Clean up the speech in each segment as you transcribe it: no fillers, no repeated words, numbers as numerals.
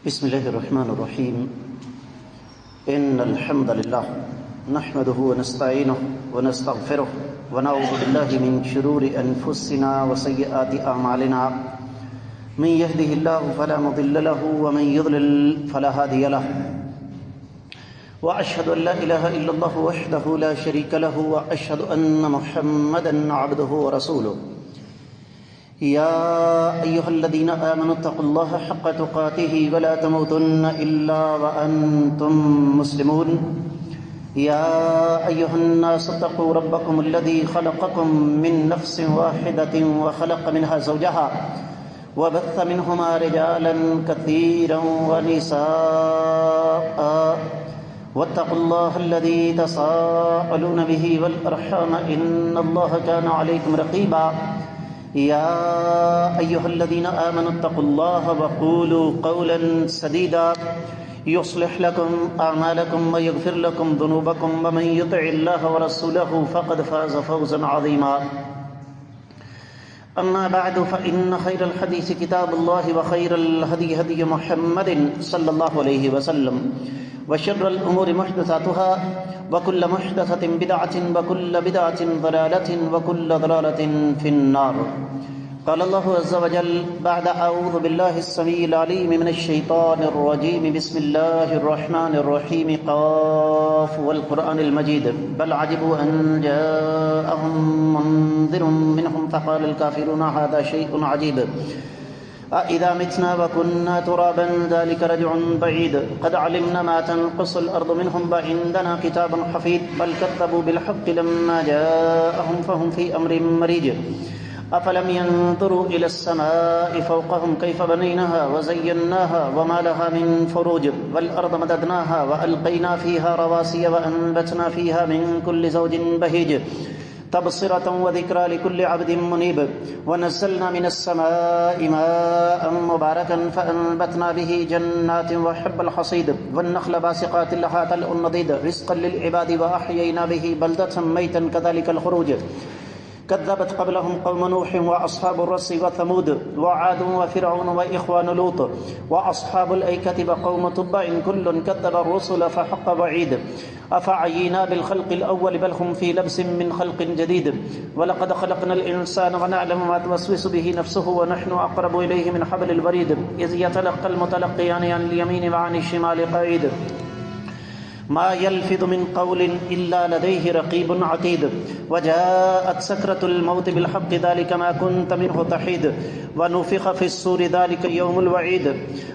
بسم الله الرحمن الرحيم. إن الحمد لله نحمده ونستعينه ونستغفره ونعوذ بالله من شرور أنفسنا وسيئات أعمالنا. من يهده الله فلا مضل له ومن يضلل فلا هادي له. وأشهد أن لا إله إلا الله وحده لا شريك له وأشهد أن محمدا عبده ورسوله. يا أيها الذين آمنوا اتقوا الله حق تقاته ولا تموتن إلا وأنتم مسلمون. يا أيها الناس اتقوا ربكم الذي خلقكم من نفس واحدة وخلق منها زوجها وبث منهما رجالا كثيرا ونساء واتقوا الله الذي تساءلون به والأرحام إن الله كان عليكم رقيبا. يا أيها الذين آمنوا اتقوا الله وقولوا قولا سديدا يصلح لكم أعمالكم ويغفر لكم ذنوبكم ومن يطع الله ورسوله فقد فاز فوزا عظيما. أما بعد فإن خير الحديث كتاب الله وخير الهدي هدي محمد صلى الله عليه وسلم وشر الأمور محدثاتها وكل محدثة بدعة وكل بدعة ضلالة وكل ضلالة في النار. قال الله عز وجل بعد أعوذ بالله السميع العليم من الشيطان الرجيم بسم الله الرحمن الرحيم قاف والقرآن المجيد بل عجبوا أن جاءهم منذر منهم فقال الكافرون هذا شيء عجيب أإذا متنا وكنا ترابا ذلك رجع بعيد قد علمنا ما تنقص الأرض منهم وعندنا كتاب حفيظ بل كذبوا بالحق لما جاءهم فهم في أمر مريج أفلم ينظروا إلى السماء فوقهم كيف بنيناها وزيناها وما لها من فروج والأرض مددناها وألقينا فيها رواسي وأنبتنا فيها من كل زوج بهيج تبصرة وذكرى لكل عبد منيب ونزلنا من السماء ماء مباركا فأنبتنا به جنات وحب الحصيد والنخل باسقات لها طلع نضيد رزقا للعباد وأحيينا به بلدة ميتا كذلك الخروج كذبت قبلهم قوم نوح وأصحاب الرس وثمود وعاد وفرعون وإخوان لوط وأصحاب الأيكة وقوم تبع كل كذب الرسل فحق وعيد أفعينا بالخلق الأول بل هم في لبس من خلق جديد ولقد خلقنا الإنسان ونعلم ما توسوس به نفسه ونحن أقرب إليه من حبل الوريد إذ يتلقى المتلقيان عن اليمين وعن الشمال قعيد ما يلفظ من قول إلا لديه رقيب عتيد وجاءت سكرة الموت بالحق ذلك ما كنت منه تحيد ونفخ في الصور ذلك يوم الوعيد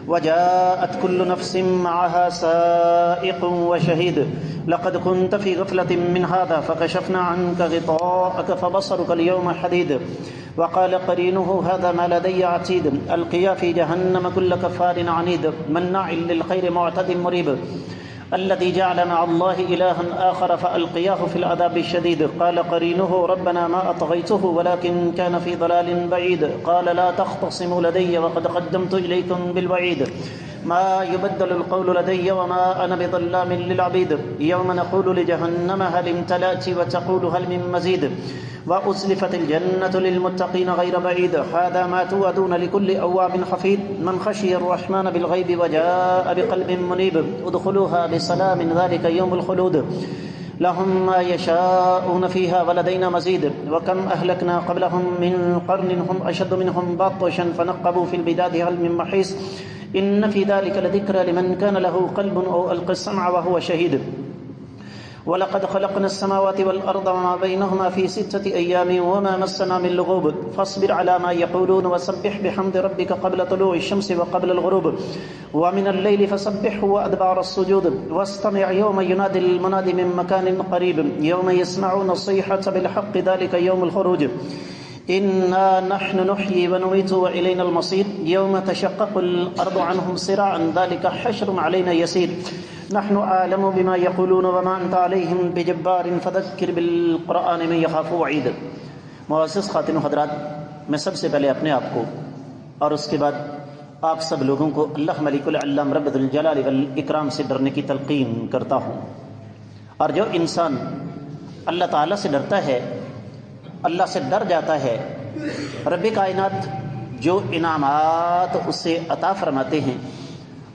وجاءت كل نفس معها سائق وشهيد لقد كنت في غفلة من هذا فكشفنا عنك غطاءك فبصرك اليوم حديد وقال قرينه هذا ما لدي عتيد ألقيا في جهنم كل كفار عنيد مناع للخير معتد مريب الذي جعل مع الله إلها آخر فألقياه في العذاب الشديد قال قرينه ربنا ما أطغيته ولكن كان في ضلال بعيد قال لا تختصموا لدي وقد قدمت إليكم بالوعيد ما يبدل القول لدي وما أنا بظلام للعبيد يوم نقول لجهنم هل امتلأت وتقول هل من مزيد وأزلفت الجنة للمتقين غير بعيد هذا ما توعدون لكل أواب حفيظ من خشي الرحمن بالغيب وجاء بقلب منيب ادخلوها بسلام ذلك يوم الخلود لهم ما يشاءون فيها ولدينا مزيد وكم أهلكنا قبلهم من قرن هم أشد منهم بطشا فنقبوا في البلاد هل من محيص إن في ذلك لذكرى لمن كان له قلب أو ألقى السمع وهو شهيد ولقد خلقنا السماوات والأرض وما بينهما في 6 أيام وما مسنا من لغوب فاصبر على ما يقولون وسبح بحمد ربك قبل طلوع الشمس وقبل الغروب ومن الليل فسبحه وأدبار السجود واستمع يوم ينادي المنادي من مكان قريب يوم يسمعون الصيحة بالحق ذلك يوم الخروج إنا نحن نحيي ونميت وإلينا المصير يوم تشقق الأرض عنهم صراعا ذلك حشر علينا يسير نحن أعلم بما يقولون وما أنت عليهم بجبار فذكر بالقرآن من يخاف وعيد. معزز خواتین و حضرات، میں سب سے پہلے اپنے آپ کو اور اس کے بعد آپ سب لوگوں کو اللہ ملک العلام رب الجلال والاکرام سے ڈرنے کی تلقین کرتا ہوں. اور جو انسان اللہ تعالیٰ سے ڈرتا ہے، اللہ سے ڈر جاتا ہے، رب کائنات جو انعامات اسے عطا فرماتے ہیں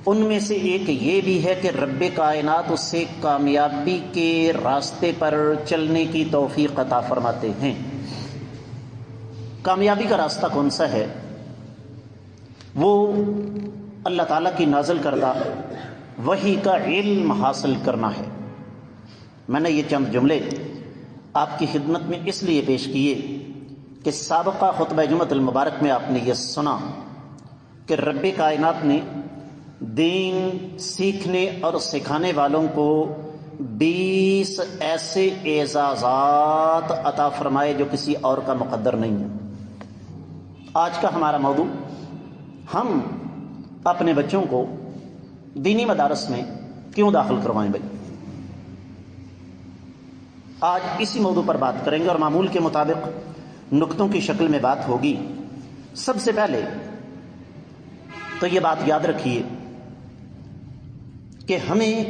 ان میں سے ایک یہ بھی ہے کہ رب کائنات اسے کامیابی کے راستے پر چلنے کی توفیق عطا فرماتے ہیں۔ کامیابی کا راستہ کون سا ہے؟ وہ اللہ تعالیٰ کی نازل کردہ وحی کا علم حاصل کرنا ہے۔ میں نے یہ چند جملے آپ کی خدمت میں اس لیے پیش کیے کہ سابقہ خطبہ جمعۃ المبارک میں آپ نے یہ سنا کہ رب کائنات نے دین سیکھنے اور سکھانے والوں کو 20 ایسے اعزازات عطا فرمائے جو کسی اور کا مقدر نہیں ہے۔ آج کا ہمارا موضوع، ہم اپنے بچوں کو دینی مدارس میں کیوں داخل کروائیں بھائی؟ آج اسی موضوع پر بات کریں گے اور معمول کے مطابق نکتوں کی شکل میں بات ہوگی۔ سب سے پہلے تو یہ بات یاد رکھیے کہ ہمیں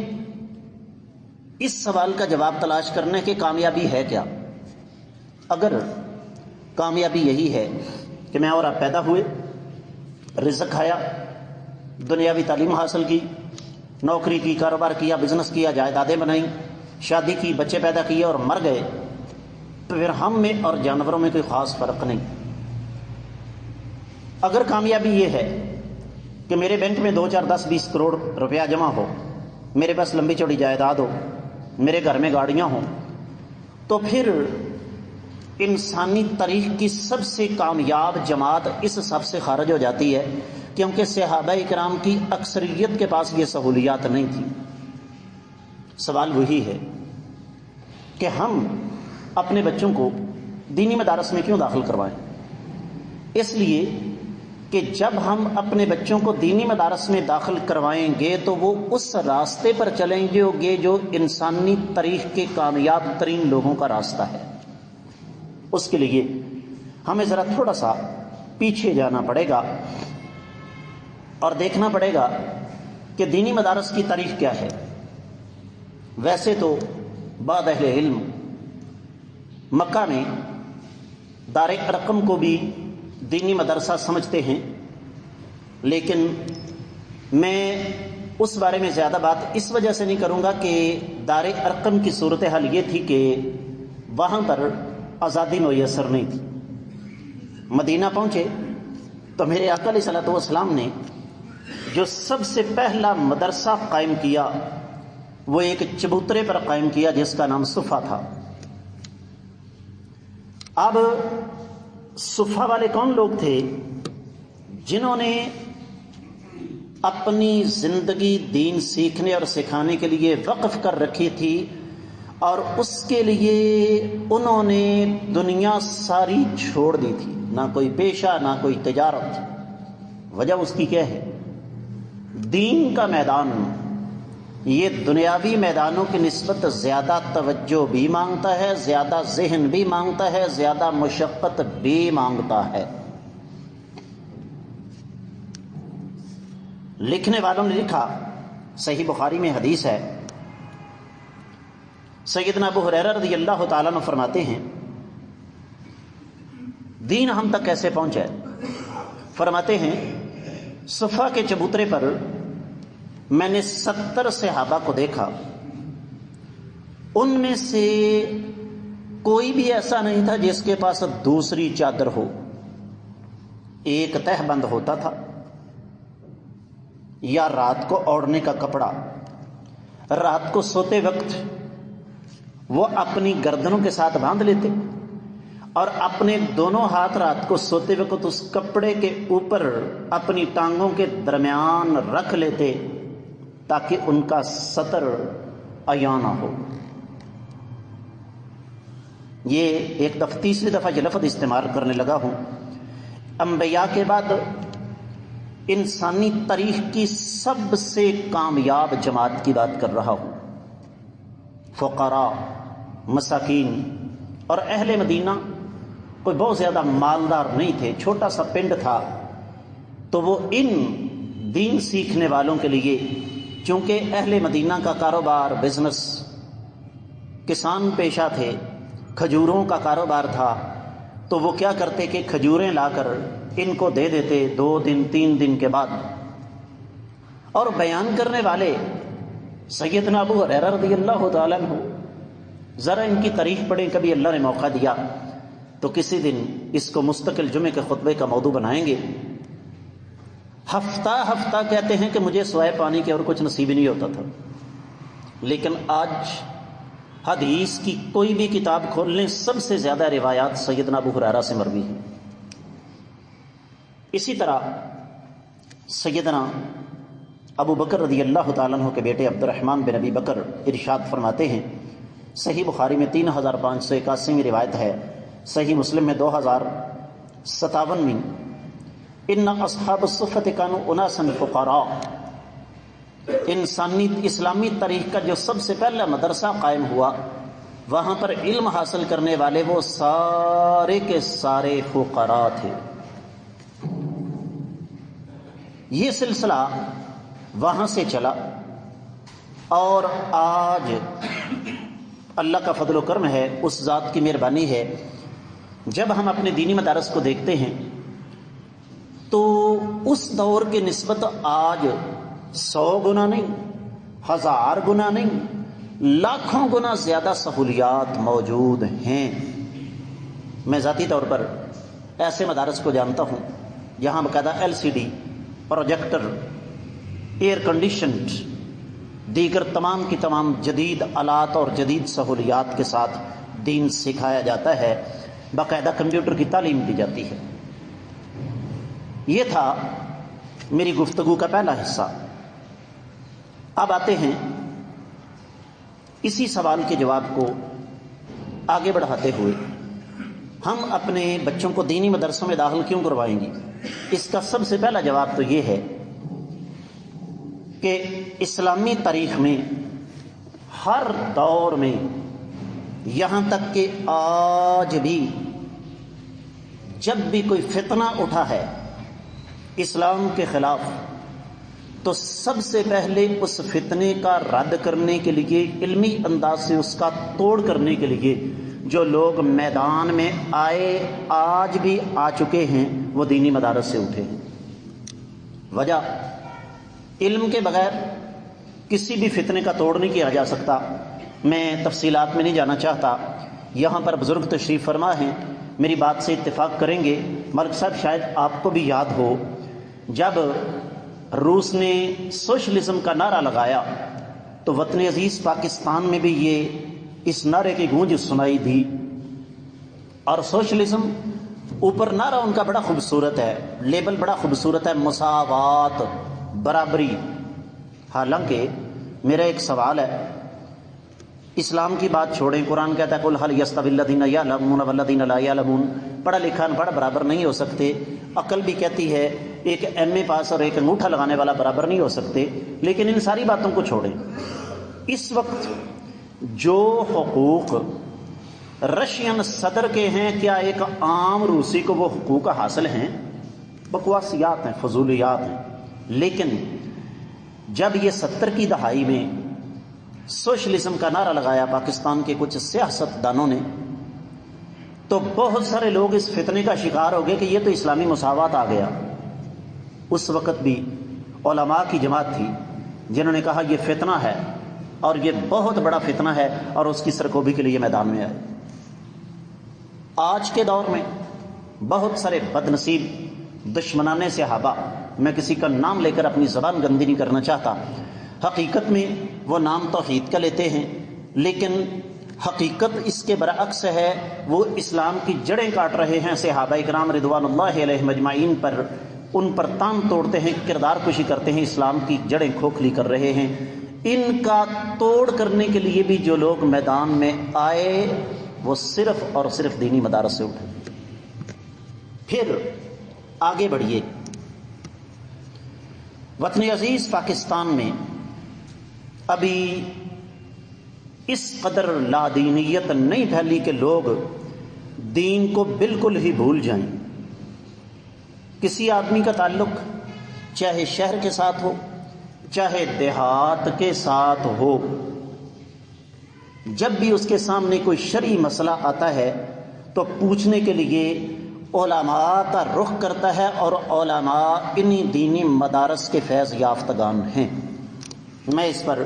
اس سوال کا جواب تلاش کرنا ہے کہ کامیابی ہے کیا۔ اگر کامیابی یہی ہے کہ میں اور آپ پیدا ہوئے، رزق کھایا، دنیاوی تعلیم حاصل کی، نوکری کی، کاروبار کیا، بزنس کیا، جائیدادیں بنائیں، شادی کی، بچے پیدا کیے اور مر گئے، تو پھر ہم میں اور جانوروں میں کوئی خاص فرق نہیں۔ اگر کامیابی یہ ہے کہ میرے بینک میں 2 4 10 20 کروڑ روپیہ جمع ہو، میرے پاس لمبی چوڑی جائیداد ہو، میرے گھر میں گاڑیاں ہوں، تو پھر انسانی تاریخ کی سب سے کامیاب جماعت اس سب سے خارج ہو جاتی ہے، کیونکہ صحابہ کرام کی اکثریت کے پاس یہ سہولیات نہیں تھی۔ سوال وہی ہے کہ ہم اپنے بچوں کو دینی مدارس میں کیوں داخل کروائیں؟ اس لیے کہ جب ہم اپنے بچوں کو دینی مدارس میں داخل کروائیں گے تو وہ اس راستے پر چلیں گے جو انسانی تاریخ کے کامیاب ترین لوگوں کا راستہ ہے۔ اس کے لیے ہمیں ذرا تھوڑا سا پیچھے جانا پڑے گا اور دیکھنا پڑے گا کہ دینی مدارس کی تاریخ کیا ہے۔ ویسے تو بعض اہل علم مکہ میں دار ارقم کو بھی دینی مدرسہ سمجھتے ہیں، لیکن میں اس بارے میں زیادہ بات اس وجہ سے نہیں کروں گا کہ دار ارقم کی صورتحال یہ تھی کہ وہاں پر آزادی میسر نہیں تھی۔ مدینہ پہنچے تو میرے آقا علیہ الصلوۃ والسلام نے جو سب سے پہلا مدرسہ قائم کیا وہ ایک چبوترے پر قائم کیا جس کا نام صفہ تھا۔ اب صفہ والے کون لوگ تھے؟ جنہوں نے اپنی زندگی دین سیکھنے اور سکھانے کے لیے وقف کر رکھی تھی، اور اس کے لیے انہوں نے دنیا ساری چھوڑ دی تھی، نہ کوئی پیشہ نہ کوئی تجارت۔ وجہ اس کی کیا ہے؟ دین کا میدان یہ دنیاوی میدانوں کی نسبت زیادہ توجہ بھی مانگتا ہے، زیادہ ذہن بھی مانگتا ہے، زیادہ مشقت بھی مانگتا ہے۔ لکھنے والوں نے لکھا، صحیح بخاری میں حدیث ہے، سیدنا ابو ہریرہ رضی اللہ تعالیٰ عنہ فرماتے ہیں دین ہم تک کیسے پہنچا ہے؟ فرماتے ہیں صفہ کے چبوترے پر میں نے 70 صحابہ کو دیکھا، ان میں سے کوئی بھی ایسا نہیں تھا جس کے پاس دوسری چادر ہو، ایک تہہ بند ہوتا تھا یا رات کو اوڑھنے کا کپڑا۔ رات کو سوتے وقت وہ اپنی گردنوں کے ساتھ باندھ لیتے اور اپنے دونوں ہاتھ رات کو سوتے وقت اس کپڑے کے اوپر اپنی ٹانگوں کے درمیان رکھ لیتے تاکہ ان کا سطر عیاں نہ ہو۔ یہ ایک دفعہ، تیسری دفعہ یہ لفظ استعمال کرنے لگا ہوں۔ انبیاء کے بعد انسانی تاریخ کی سب سے کامیاب جماعت کی بات کر رہا ہوں۔ فقراء، مساکین اور اہل مدینہ کوئی بہت زیادہ مالدار نہیں تھے، چھوٹا سا پنڈ تھا، تو وہ ان دین سیکھنے والوں کے لیے، چونکہ اہل مدینہ کا کاروبار بزنس، کسان پیشہ تھے، کھجوروں کا کاروبار تھا، تو وہ کیا کرتے کہ کھجوریں لا کر ان کو دے دیتے 2 دن 3 دن کے بعد، اور بیان کرنے والے سیدنا ابو ہریرہ رضی اللہ تعالیٰ عنہ، ذرا ان کی تاریخ پڑھیں، کبھی اللہ نے موقع دیا تو کسی دن اس کو مستقل جمعے کے خطبے کا موضوع بنائیں گے۔ ہفتہ ہفتہ کہتے ہیں کہ مجھے سوائے پانی کے اور کچھ نصیب نہیں ہوتا تھا، لیکن آج حدیث کی کوئی بھی کتاب کھول لیں، سب سے زیادہ روایات سیدنا ابو ہریرہ سے مروی ہیں۔ اسی طرح سیدنا ابو بکر رضی اللہ تعالیٰ عنہ کے بیٹے عبد الرحمن بن ابی بکر ارشاد فرماتے ہیں، صحیح بخاری میں 3581 روایت ہے، صحیح مسلم میں 2057 ان اصحاب الصفۃ کانوا اناسا فقراء۔ اسلامی تاریخ کا جو سب سے پہلا مدرسہ قائم ہوا، وہاں پر علم حاصل کرنے والے وہ سارے کے سارے فقراء تھے۔ یہ سلسلہ وہاں سے چلا اور آج اللہ کا فضل و کرم ہے، اس ذات کی مہربانی ہے، جب ہم اپنے دینی مدارس کو دیکھتے ہیں تو اس دور کی نسبت آج 100 گنا نہیں، 1000 گنا نہیں، لاکھوں گنا زیادہ سہولیات موجود ہیں۔ میں ذاتی طور پر ایسے مدارس کو جانتا ہوں یہاں باقاعدہ LCD، پروجیکٹر، ایئر کنڈیشنڈ، دیگر تمام کی تمام جدید آلات اور جدید سہولیات کے ساتھ دین سکھایا جاتا ہے، باقاعدہ کمپیوٹر کی تعلیم دی جاتی ہے۔ یہ تھا میری گفتگو کا پہلا حصہ۔ اب آتے ہیں اسی سوال کے جواب کو آگے بڑھاتے ہوئے، ہم اپنے بچوں کو دینی مدرسوں میں داخل کیوں کروائیں گے؟ اس کا سب سے پہلا جواب تو یہ ہے کہ اسلامی تاریخ میں ہر دور میں، یہاں تک کہ آج بھی، جب بھی کوئی فتنہ اٹھا ہے اسلام کے خلاف، تو سب سے پہلے اس فتنے کا رد کرنے کے لیے، علمی انداز سے اس کا توڑ کرنے کے لیے جو لوگ میدان میں آئے، آج بھی آ چکے ہیں، وہ دینی مدارس سے اٹھے ہیں۔ وجہ، علم کے بغیر کسی بھی فتنے کا توڑ نہیں کیا جا سکتا۔ میں تفصیلات میں نہیں جانا چاہتا، یہاں پر بزرگ تشریف فرما ہیں، میری بات سے اتفاق کریں گے۔ ملک صاحب شاید آپ کو بھی یاد ہو، جب روس نے سوشلزم کا نعرہ لگایا تو وطن عزیز پاکستان میں بھی یہ اس نعرے کی گونج سنائی دی، اور سوشلزم اوپر نعرہ ان کا بڑا خوبصورت ہے، لیبل بڑا خوبصورت ہے، مساوات، برابری۔ حالانکہ میرا ایک سوال ہے، اسلام کی بات چھوڑیں، قرآن کہتا ہے قل هل يستوي الذين يعلمون والذين لا يعلمون، پڑھا لکھا انپڑھ برابر نہیں ہو سکتے۔ عقل بھی کہتی ہے ایک MA پاس اور ایک انگوٹھا لگانے والا برابر نہیں ہو سکتے۔ لیکن ان ساری باتوں کو چھوڑیں، اس وقت جو حقوق رشین صدر کے ہیں، کیا ایک عام روسی کو وہ حقوق حاصل ہیں؟ بکواسیات ہیں، فضولیات ہیں۔ لیکن جب یہ 70 کی دہائی میں سوشلزم کا نعرہ لگایا پاکستان کے کچھ سیاست دانوں نے، تو بہت سارے لوگ اس فتنے کا شکار ہو گئے کہ یہ تو اسلامی مساوات آ گیا۔ اس وقت بھی علماء کی جماعت تھی جنہوں نے کہا یہ فتنہ ہے اور یہ بہت بڑا فتنہ ہے، اور اس کی سرکوبی کے لیے میدان میں آئے۔ آج کے دور میں بہت سارے بد نصیب دشمنان صحابہ، میں کسی کا نام لے کر اپنی زبان گندی نہیں کرنا چاہتا، حقیقت میں وہ نام توحید کا لیتے ہیں، لیکن حقیقت اس کے برعکس ہے، وہ اسلام کی جڑیں کاٹ رہے ہیں، صحابہ کرام رضوان اللہ علیہم اجمعین پر، ان پر تان توڑتے ہیں، کردار کشی کرتے ہیں، اسلام کی جڑیں کھوکھلی کر رہے ہیں۔ ان کا توڑ کرنے کے لیے بھی جو لوگ میدان میں آئے، وہ صرف اور صرف دینی مدارس سے اٹھے۔ پھر آگے بڑھیے، وطن عزیز پاکستان میں ابھی اس قدر لادینیت نہیں پھیلی کہ لوگ دین کو بالکل ہی بھول جائیں۔ کسی آدمی کا تعلق چاہے شہر کے ساتھ ہو، چاہے دیہات کے ساتھ ہو، جب بھی اس کے سامنے کوئی شرعی مسئلہ آتا ہے تو پوچھنے کے لیے علماء کا رخ کرتا ہے، اور علماء انہی دینی مدارس کے فیض یافتگان ہیں۔ میں اس پر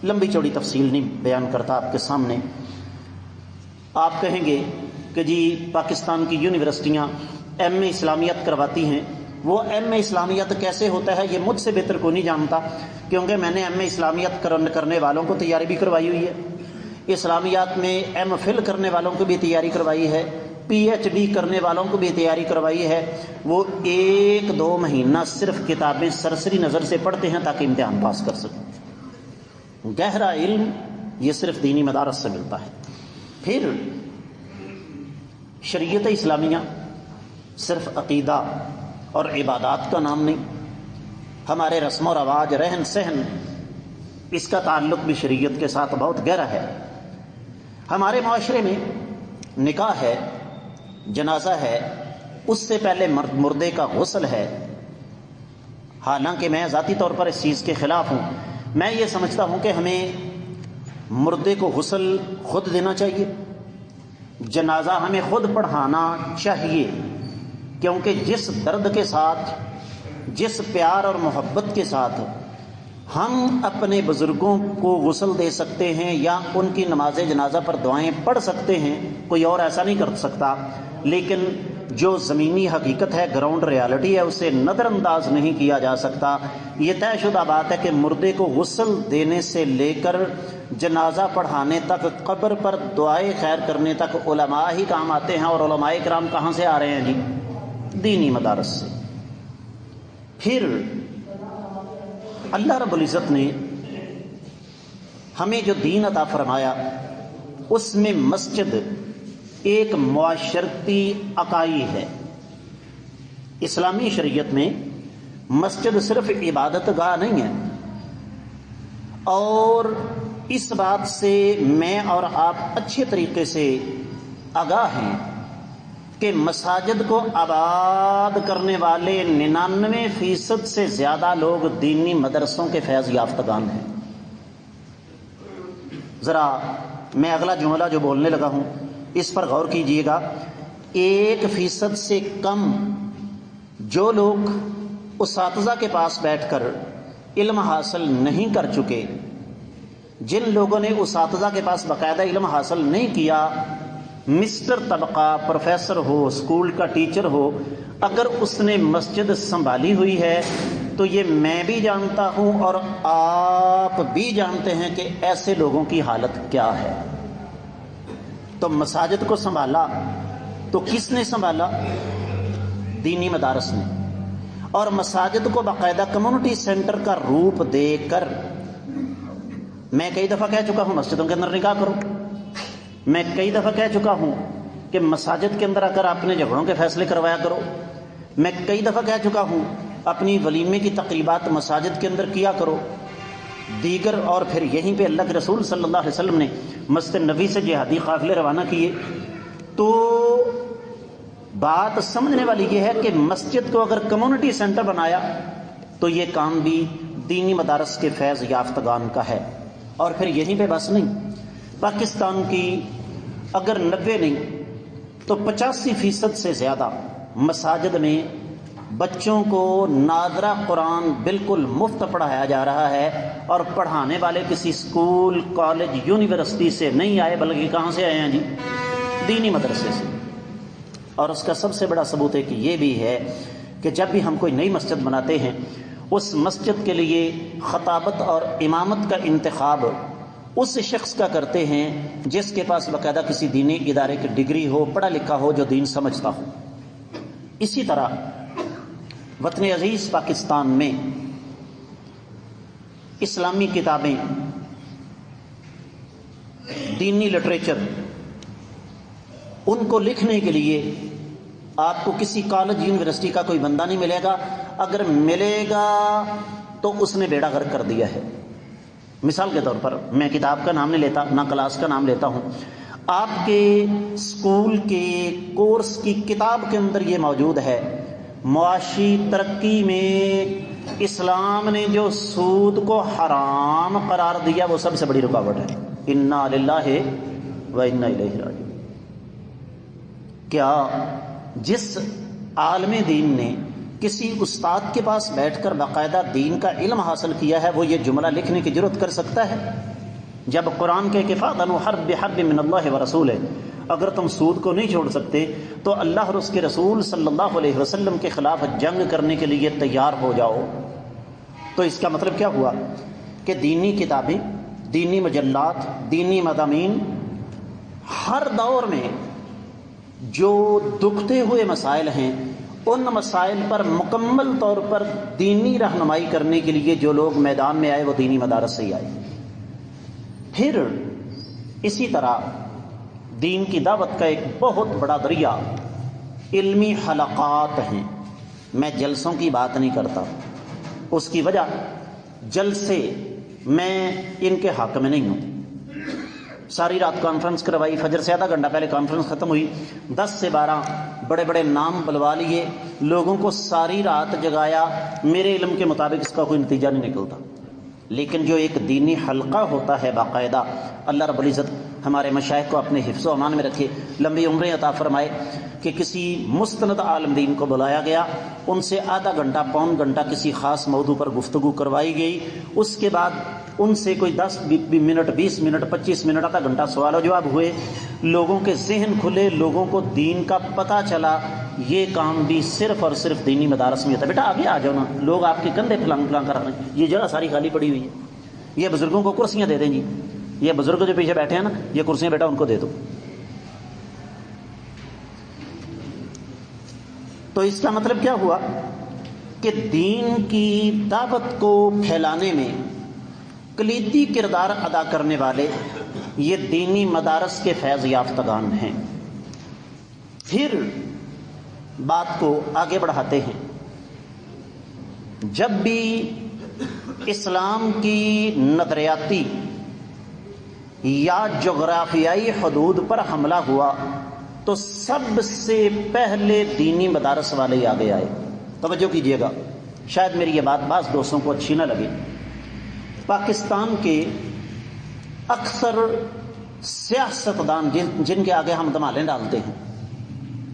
لمبی چوڑی تفصیل نہیں بیان کرتا آپ کے سامنے۔ آپ کہیں گے کہ جی پاکستان کی یونیورسٹیاں ایم اے اسلامیت کرواتی ہیں، وہ ایم اے اسلامیت کیسے ہوتا ہے یہ مجھ سے بہتر کوئی نہیں جانتا، کیونکہ میں نے ایم اے اسلامیت کرنے والوں کو تیاری بھی کروائی ہوئی ہے، اسلامیات میں ایم فل کرنے والوں کو بھی تیاری کروائی ہے، پی ایچ ڈی کرنے والوں کو بھی تیاری کروائی ہے۔ وہ 1-2 مہینہ صرف کتابیں سرسری نظر سے پڑھتے ہیں تاکہ امتحان پاس کر سکیں۔ گہرا علم یہ صرف دینی مدارس سے ملتا ہے۔ پھر شریعت اسلامیہ صرف عقیدہ اور عبادات کا نام نہیں، ہمارے رسم و رواج، رہن سہن، اس کا تعلق بھی شریعت کے ساتھ بہت گہرا ہے۔ ہمارے معاشرے میں نکاح ہے، جنازہ ہے، اس سے پہلے مردے کا غسل ہے۔ حالانکہ میں ذاتی طور پر اس چیز کے خلاف ہوں، میں یہ سمجھتا ہوں کہ ہمیں مردے کو غسل خود دینا چاہیے، جنازہ ہمیں خود پڑھانا چاہیے، کیونکہ جس درد کے ساتھ، جس پیار اور محبت کے ساتھ ہم اپنے بزرگوں کو غسل دے سکتے ہیں یا ان کی نماز جنازہ پر دعائیں پڑھ سکتے ہیں، کوئی اور ایسا نہیں کر سکتا۔ لیکن جو زمینی حقیقت ہے، گراؤنڈ ریالٹی ہے، اسے نظر انداز نہیں کیا جا سکتا۔ یہ طے شدہ بات ہے کہ مردے کو غسل دینے سے لے کر جنازہ پڑھانے تک، قبر پر دعائے خیر کرنے تک علماء ہی کام آتے ہیں، اور علماء کرام کہاں سے آ رہے ہیں جی؟ دینی مدارس سے۔ پھر اللہ رب العزت نے ہمیں جو دین عطا فرمایا، اس میں مسجد ایک معاشرتی اکائی ہے۔ اسلامی شریعت میں مسجد صرف عبادت گاہ نہیں ہے، اور اس بات سے میں اور آپ اچھے طریقے سے آگاہ ہیں کہ مساجد کو آباد کرنے والے 99% سے زیادہ لوگ دینی مدرسوں کے فیض یافتگان ہیں۔ ذرا میں اگلا جملہ جو بولنے لگا ہوں اس پر غور کیجئے گا۔ 1% سے کم جو لوگ اساتذہ کے پاس بیٹھ کر علم حاصل نہیں کر چکے، جن لوگوں نے اساتذہ کے پاس باقاعدہ علم حاصل نہیں کیا، مسٹر طبقہ، پروفیسر ہو، اسکول کا ٹیچر ہو، اگر اس نے مسجد سنبھالی ہوئی ہے تو یہ میں بھی جانتا ہوں اور آپ بھی جانتے ہیں کہ ایسے لوگوں کی حالت کیا ہے۔ تو مساجد کو سنبھالا تو کس نے سنبھالا؟ دینی مدارس نے، اور مساجد کو باقاعدہ کمیونٹی سینٹر کا روپ دے کر، میں کئی دفعہ کہہ چکا ہوں مسجدوں کے اندر نکاح کرو، میں کئی دفعہ کہہ چکا ہوں کہ مساجد کے اندر آ کر اپنے جھگڑوں کے فیصلے کروایا کرو، میں کئی دفعہ کہہ چکا ہوں اپنی ولیمے کی تقریبات مساجد کے اندر کیا کرو، دیگر۔ اور پھر یہیں پہ اللہ کے رسول صلی اللہ علیہ وسلم نے مسجد نبی سے جہادی قافلے روانہ کیے۔ تو بات سمجھنے والی یہ ہے کہ مسجد کو اگر کمیونٹی سینٹر بنایا تو یہ کام بھی دینی مدارس کے فیض یافتگان کا ہے۔ اور پھر یہیں پہ بس نہیں، پاکستان کی اگر 90 نہیں تو 85% سے زیادہ مساجد میں بچوں کو ناظرہ قرآن بالکل مفت پڑھایا جا رہا ہے، اور پڑھانے والے کسی اسکول، کالج، یونیورسٹی سے نہیں آئے، بلکہ کہاں سے آئے ہیں جی؟ دینی مدرسے سے۔ اور اس کا سب سے بڑا ثبوت ہے کہ یہ بھی ہے کہ جب بھی ہم کوئی نئی مسجد بناتے ہیں، اس مسجد کے لیے خطابت اور امامت کا انتخاب اس شخص کا کرتے ہیں جس کے پاس باقاعدہ کسی دینی ادارے کی ڈگری ہو، پڑھا لکھا ہو، جو دین سمجھتا ہو۔ اسی طرح وطن عزیز پاکستان میں اسلامی کتابیں، دینی لٹریچر، ان کو لکھنے کے لیے آپ کو کسی کالج یونیورسٹی کا کوئی بندہ نہیں ملے گا، اگر ملے گا تو اس نے بیڑا غرق کر دیا ہے۔ مثال کے طور پر میں کتاب کا نام نہیں لیتا، نہ کلاس کا نام لیتا ہوں، آپ کے اسکول کے کورس کی کتاب کے اندر یہ موجود ہے، معاشی ترقی میں اسلام نے جو سود کو حرام قرار دیا وہ سب سے بڑی رکاوٹ ہے۔ انا للہ و انا الیہ راجعون۔ کیا جس عالم دین نے کسی استاد کے پاس بیٹھ کر باقاعدہ دین کا علم حاصل کیا ہے وہ یہ جملہ لکھنے کی ضرورت کر سکتا ہے؟ جب قرآن کے فَأْذَنُوا حَرْبٍ مِّنَ اللَّهِ وَرَسُولِهِ، اگر تم سود کو نہیں چھوڑ سکتے تو اللہ اور اس کے رسول صلی اللہ علیہ وسلم کے خلاف جنگ کرنے کے لیے تیار ہو جاؤ۔ تو اس کا مطلب کیا ہوا کہ دینی کتابیں، دینی مجلات، دینی مضامین ہر دور میں جو دکھتے ہوئے مسائل ہیں ان مسائل پر مکمل طور پر دینی رہنمائی کرنے کے لیے جو لوگ میدان میں آئے وہ دینی مدارس سے ہی آئے۔ پھر اسی طرح دین کی دعوت کا ایک بہت بڑا ذریعہ علمی حلقات ہیں۔ میں جلسوں کی بات نہیں کرتا، اس کی وجہ جلسے میں ان کے حق میں نہیں ہوں۔ ساری رات کانفرنس کروائی، فجر سے آدھا گھنٹہ پہلے کانفرنس ختم ہوئی، 10 سے 12 بڑے بڑے نام بلوا لیے، لوگوں کو ساری رات جگایا، میرے علم کے مطابق اس کا کوئی نتیجہ نہیں نکلتا۔ لیکن جو ایک دینی حلقہ ہوتا ہے باقاعدہ، اللہ رب العزت ہمارے مشائخ کو اپنے حفظ و امان میں رکھے، لمبی عمریں عطا فرمائے، کہ کسی مستند عالم دین کو بلایا گیا، ان سے آدھا گھنٹہ پون گھنٹہ کسی خاص موضوع پر گفتگو کروائی گئی، اس کے بعد ان سے کوئی 10 منٹ 20 منٹ 25 منٹ آدھا گھنٹہ سوال و جواب ہوئے، لوگوں کے ذہن کھلے، لوگوں کو دین کا پتہ چلا۔ یہ کام بھی صرف اور صرف دینی مدارس میں ہوتا ہے۔ بیٹا آگے آ جاؤ نا، لوگ آپ کے کندھے پھلانگ پھلانگ کر رہے ہیں، یہ جگہ ساری خالی پڑی ہوئی ہے، یہ بزرگوں کو کرسیاں دے دیں جی، یہ بزرگ جو پیچھے بیٹھے ہیں نا یہ کرسیاں بیٹا ان کو دے دو۔ تو اس کا مطلب کیا ہوا کہ دین کی دعوت کو پھیلانے میں کلیدی کردار ادا کرنے والے یہ دینی مدارس کے فیض یافتگان ہیں۔ پھر بات کو آگے بڑھاتے ہیں، جب بھی اسلام کی نظریاتی یا جغرافیائی حدود پر حملہ ہوا تو سب سے پہلے دینی مدارس والے ہی آگے آئے۔ توجہ کیجیے گا، شاید میری یہ بات بعض دوستوں کو اچھی نہ لگے۔ پاکستان کے اکثر سیاستدان جن کے آگے ہم دمالیں ڈالتے ہیں،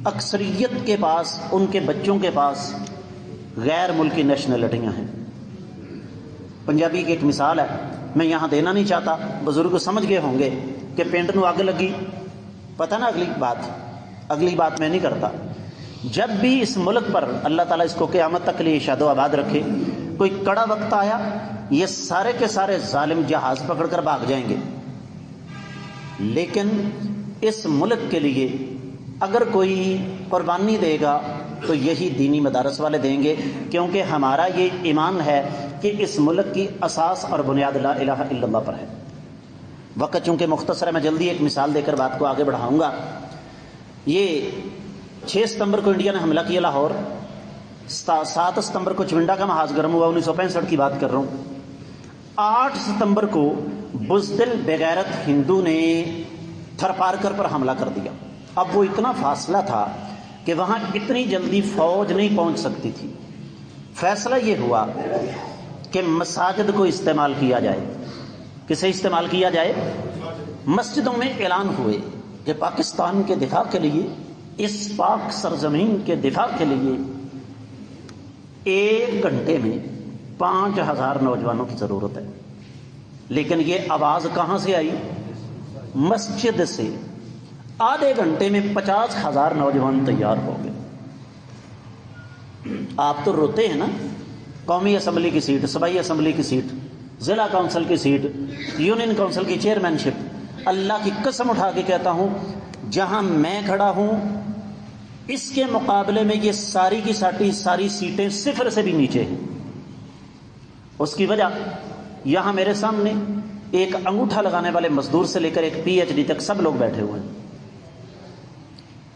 اکثریت کے پاس، ان کے بچوں کے پاس غیر ملکی نیشنلٹیاں ہیں۔ پنجابی کی ایک مثال ہے، میں یہاں دینا نہیں چاہتا، بزرگ سمجھ گئے ہوں گے کہ پنڈ نو اگ لگی، پتہ نا اگلی بات میں نہیں کرتا۔ جب بھی اس ملک پر اللہ تعالیٰ اس کو قیامت تک لیے شاد و آباد رکھے، کوئی کڑا وقت آیا، یہ سارے کے سارے ظالم جہاز پکڑ کر بھاگ جائیں گے، لیکن اس ملک کے لیے اگر کوئی قربانی دے گا تو یہی دینی مدارس والے دیں گے، کیونکہ ہمارا یہ ایمان ہے کہ اس ملک کی اساس اور بنیاد لا الہ الا اللہ پر ہے۔ وقت چونکہ مختصر ہے، میں جلدی ایک مثال دے کر بات کو آگے بڑھاؤں گا۔ یہ 6 ستمبر کو انڈیا نے حملہ کیا لاہور، 7 ستمبر کو چونڈا کا محاذ گرم ہوا، 1965 کی بات کر رہا ہوں۔ 8 ستمبر کو بزدل بغیرت ہندو نے تھرپارکر پر حملہ کر دیا۔ اب وہ اتنا فاصلہ تھا کہ وہاں اتنی جلدی فوج نہیں پہنچ سکتی تھی۔ فیصلہ یہ ہوا کہ مساجد کو استعمال کیا جائے۔ کسے استعمال کیا جائے؟ مسجدوں میں اعلان ہوئے کہ پاکستان کے دفاع کے لیے، اس پاک سرزمین کے دفاع کے لیے 1 گھنٹے میں 5000 نوجوانوں کی ضرورت ہے۔ لیکن یہ آواز کہاں سے آئی؟ مسجد سے۔ آدھے گھنٹے میں 50,000 نوجوان تیار ہو گئے۔ آپ تو روتے ہیں نا، قومی اسمبلی کی سیٹ، صوبائی اسمبلی کی سیٹ، ضلع کونسل کی سیٹ، یونین کونسل کی چیئرمین شپ، اللہ کی قسم اٹھا کے کہتا ہوں جہاں میں کھڑا ہوں اس کے مقابلے میں یہ ساری کی ساری سیٹیں 0 سے بھی نیچے ہیں۔ اس کی وجہ یہاں میرے سامنے ایک انگوٹھا لگانے والے مزدور سے لے کر ایک PhD تک سب لوگ بیٹھے ہوئے ہیں۔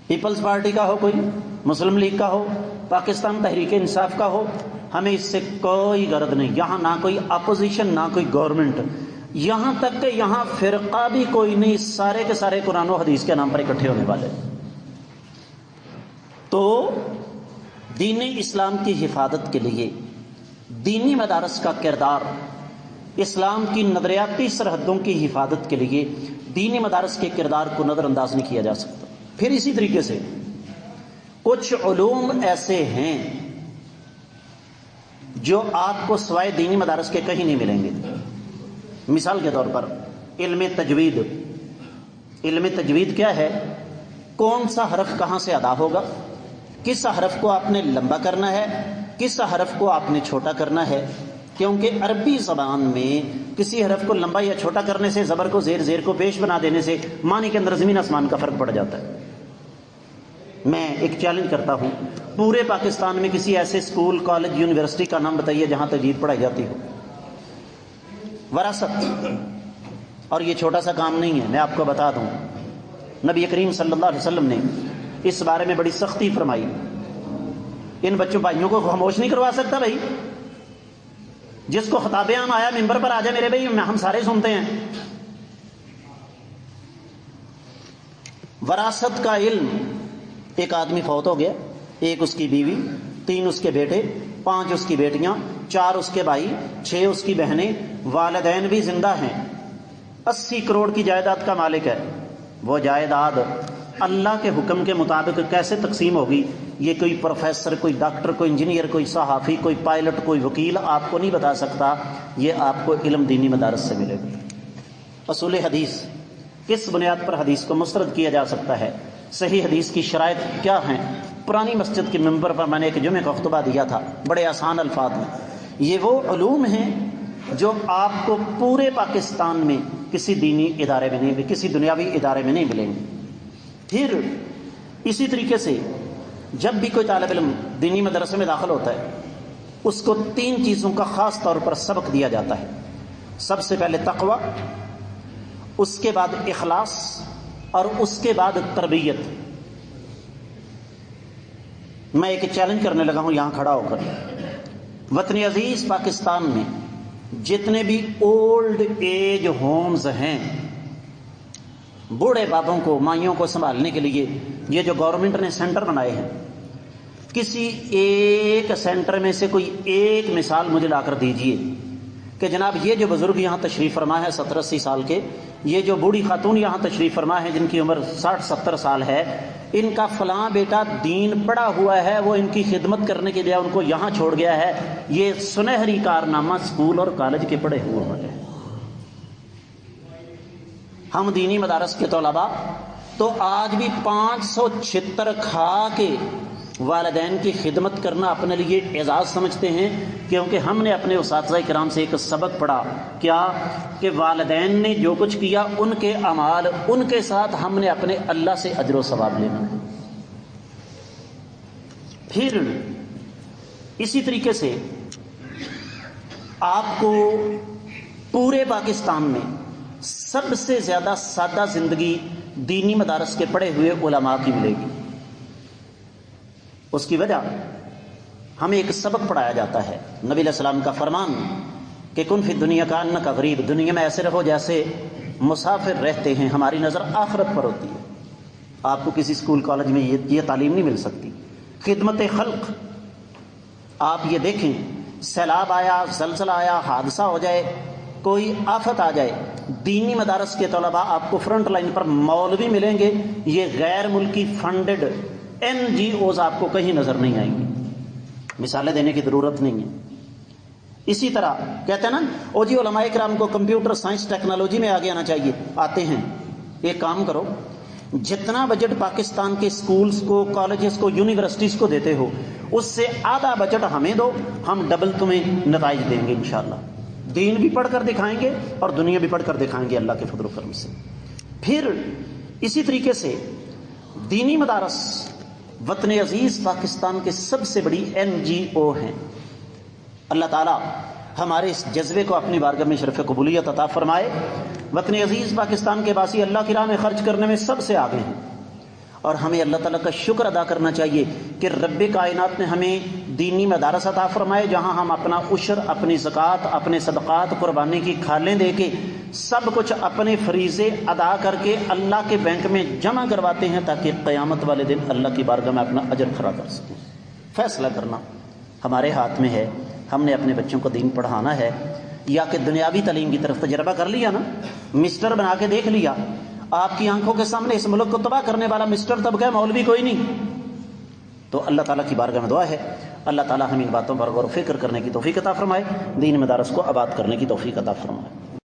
پیپلز پارٹی کا ہو، کوئی مسلم لیگ کا ہو، پاکستان تحریک انصاف کا ہو، ہمیں اس سے کوئی غرض نہیں۔ یہاں نہ کوئی اپوزیشن نہ کوئی گورنمنٹ، یہاں تک کہ یہاں فرقہ بھی کوئی نہیں، سارے کے سارے قرآن و حدیث کے نام پر اکٹھے ہونے والے۔ تو دین اسلام کی حفاظت کے لیے دینی مدارس کا کردار، اسلام کی نظریاتی سرحدوں کی حفاظت کے لیے دینی مدارس کے کردار کو نظر انداز نہیں کیا جا سکتا۔ پھر اسی طریقے سے کچھ علوم ایسے ہیں جو آپ کو سوائے دینی مدارس کے کہیں نہیں ملیں گے. مثال کے طور پر علم تجوید. علم تجوید کیا ہے؟ کون سا حرف کہاں سے ادا ہوگا، کس حرف کو آپ نے لمبا کرنا ہے، کس حرف کو آپ نے چھوٹا کرنا ہے. کیونکہ عربی زبان میں کسی حرف کو لمبا یا چھوٹا کرنے سے، زبر کو زیر، زیر کو پیش بنا دینے سے معنی کے اندر زمین آسمان کا فرق پڑ جاتا ہے. میں ایک چیلنج کرتا ہوں، پورے پاکستان میں کسی ایسے اسکول، کالج، یونیورسٹی کا نام بتائیے جہاں تجوید پڑھائی جاتی ہو. وراثت. اور یہ چھوٹا سا کام نہیں ہے، میں آپ کو بتا دوں، نبی کریم صلی اللہ علیہ وسلم نے اس بارے میں بڑی سختی فرمائی. ان بچوں بھائیوں کو خاموش نہیں کروا سکتا بھائی. جس کو خطاب عام آیا ممبر پر آ جائے میرے بھائی، ہم سارے سنتے ہیں. وراثت کا علم. ایک آدمی فوت ہو گیا، ایک اس کی بیوی، 3 اس کے بیٹے، 5 اس کی بیٹیاں، 4 اس کے بھائی، 6 اس کی بہنیں، والدین بھی زندہ ہیں. 80 کروڑ کی جائیداد کا مالک ہے. وہ جائیداد اللہ کے حکم کے مطابق کیسے تقسیم ہوگی، یہ کوئی پروفیسر، کوئی ڈاکٹر، کوئی انجینئر، کوئی صحافی، کوئی پائلٹ، کوئی وکیل آپ کو نہیں بتا سکتا. یہ آپ کو علم دینی مدارس سے ملے گا. اصول حدیث. کس بنیاد پر حدیث کو مسترد کیا جا سکتا ہے، صحیح حدیث کی شرائط کیا ہیں. پرانی مسجد کے ممبر پر میں نے ایک جمعے کا خطبہ دیا تھا بڑے آسان الفاظ میں. یہ وہ علوم ہیں جو آپ کو پورے پاکستان میں کسی دینی ادارے میں نہیں، کسی دنیاوی ادارے میں نہیں ملیں گے. پھر اسی طریقے سے جب بھی کوئی طالب علم دینی مدرسے میں داخل ہوتا ہے، اس کو 3 چیزوں کا خاص طور پر سبق دیا جاتا ہے. سب سے پہلے تقوی، اس کے بعد اخلاص، اور اس کے بعد تربیت. میں ایک چیلنج کرنے لگا ہوں یہاں کھڑا ہو کر، وطن عزیز پاکستان میں جتنے بھی اولڈ ایج ہومز ہیں، بوڑھے بابوں کو، مائیوں کو سنبھالنے کے لیے یہ جو گورنمنٹ نے سینٹر بنائے ہیں، کسی ایک سینٹر میں سے کوئی ایک مثال مجھے لا کر دیجئے کہ جناب یہ جو بزرگ یہاں تشریف فرما ہے 70-80 سال کے، یہ جو بوڑھی خاتون یہاں تشریف فرما ہے جن کی عمر 60-70 سال ہے، ان کا فلاں بیٹا دین پڑھا ہوا ہے، وہ ان کی خدمت کرنے کے لیے ان کو یہاں چھوڑ گیا ہے. یہ سنہری کارنامہ اسکول اور کالج کے پڑھے ہوئے ہیں. ہم دینی مدارس کے طلباء تو آج بھی 576 کھا کے والدین کی خدمت کرنا اپنے لیے اعزاز سمجھتے ہیں، کیونکہ ہم نے اپنے اساتذہ کرام سے ایک سبق پڑھا، کیا کہ والدین نے جو کچھ کیا ان کے اعمال، ان کے ساتھ ہم نے اپنے اللہ سے اجر و ثواب لینا ہے. پھر اسی طریقے سے آپ کو پورے پاکستان میں سب سے زیادہ سادہ زندگی دینی مدارس کے پڑھے ہوئے علماء کی ملے گی. اس کی وجہ ہمیں ایک سبق پڑھایا جاتا ہے، نبی علیہ السلام کا فرمان کہ کن فی دنیا کا انک غریب، دنیا میں ایسے رہو جیسے مسافر رہتے ہیں. ہماری نظر آخرت پر ہوتی ہے. آپ کو کسی اسکول کالج میں یہ تعلیم نہیں مل سکتی. خدمت خلق. آپ یہ دیکھیں، سیلاب آیا، زلزلہ آیا، حادثہ ہو جائے، کوئی آفت آ جائے، دینی مدارس کے طلباء آپ کو فرنٹ لائن پر مولوی ملیں گے. یہ غیر ملکی فنڈڈ NGOs آپ کو کہیں نظر نہیں آئیں گی. مثالیں دینے کی ضرورت نہیں ہے. اسی طرح کہتے ہیں نا، او جی علماء کرام کو کمپیوٹر سائنس ٹیکنالوجی میں آگے آنا چاہیے، آتے ہیں. ایک کام کرو، جتنا بجٹ پاکستان کے سکولز کو، کالجز کو، یونیورسٹیز کو دیتے ہو، اس سے آدھا بجٹ ہمیں دو، ہم ڈبل تمہیں نتائج دیں گے انشاءاللہ. دین بھی پڑھ کر دکھائیں گے اور دنیا بھی پڑھ کر دکھائیں گے اللہ کے فضل و کرم سے. پھر اسی طریقے سے دینی مدارس وطن عزیز پاکستان کے سب سے بڑی NGO ہیں. اللہ تعالیٰ ہمارے اس جذبے کو اپنی بارگاہ میں شرف قبولیت عطا فرمائے. وطن عزیز پاکستان کے باسی اللہ کی راہ میں خرچ کرنے میں سب سے آگے ہیں، اور ہمیں اللہ تعالیٰ کا شکر ادا کرنا چاہیے کہ رب کائنات نے ہمیں دینی مدارس عطا فرمائے جہاں ہم اپنا عشر، اپنی زکوٰۃ، اپنے صدقات، قربانی کی کھالیں دے کے سب کچھ اپنے فریضے ادا کر کے اللہ کے بینک میں جمع کرواتے ہیں تاکہ قیامت والے دن اللہ کی بارگاہ میں اپنا اجر کھڑا کر سکیں. فیصلہ کرنا ہمارے ہاتھ میں ہے. ہم نے اپنے بچوں کو دین پڑھانا ہے یا کہ دنیاوی تعلیم کی طرف تجربہ کر لیا نا، مسٹر بنا کے دیکھ لیا. آپ کی آنکھوں کے سامنے اس ملک کو تباہ کرنے والا مسٹر طبقہ مولوی کوئی نہیں. تو اللہ تعالیٰ کی بارگاہ میں دعا ہے اللہ تعالیٰ ہم ان باتوں پر غور و فکر کرنے کی توفیق عطا فرمائے، دین مدارس کو آباد کرنے کی توفیق عطا فرمائے۔